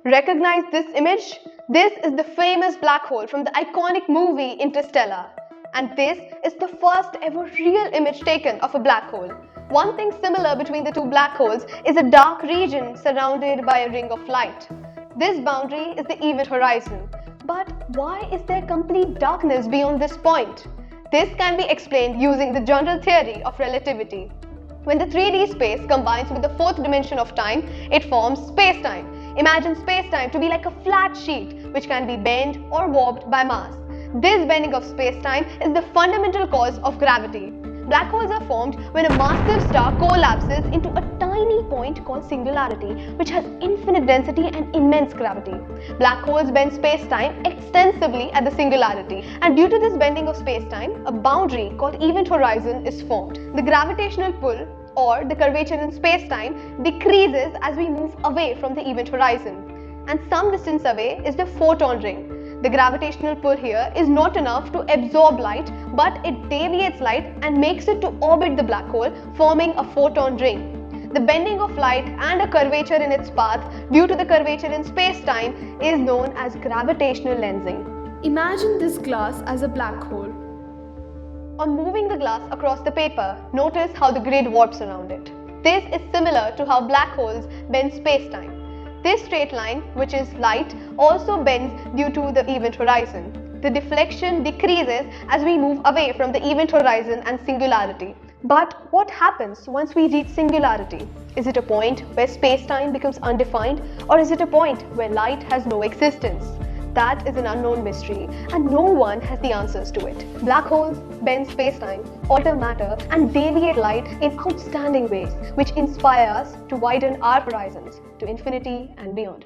Recognize this image? This is the famous black hole from the iconic movie Interstellar. And this is the first ever real image taken of a black hole. One thing similar between the two black holes is a dark region surrounded by a ring of light. This boundary is the event horizon. But why is there complete darkness beyond this point? This can be explained using the general theory of relativity. When the 3D space combines with the fourth dimension of time, it forms space-time. Imagine space-time to be like a flat sheet which can be bent or warped by mass. This bending of space-time is the fundamental cause of gravity. Black holes are formed when a massive star collapses into a tiny point called singularity, which has infinite density and immense gravity. Black holes bend space-time extensively at the singularity, and due to this bending of space-time, a boundary called event horizon is formed. The gravitational pull, or the curvature in space-time, decreases as we move away from the event horizon. And some distance away is the photon ring. The gravitational pull here is not enough to absorb light, but it deviates light and makes it to orbit the black hole, forming a photon ring. The bending of light and a curvature in its path due to the curvature in space-time is known as gravitational lensing. Imagine this glass as a black hole. On moving the glass across the paper, notice how the grid warps around it. This is similar to how black holes bend space-time. This straight line, which is light, also bends due to the event horizon. The deflection decreases as we move away from the event horizon and singularity. But what happens once we reach singularity? Is it a point where space-time becomes undefined, or is it a point where light has no existence? That is an unknown mystery, and no one has the answers to it. Black holes bend space-time, alter matter, and deviate light in outstanding ways, which inspire us to widen our horizons to infinity and beyond.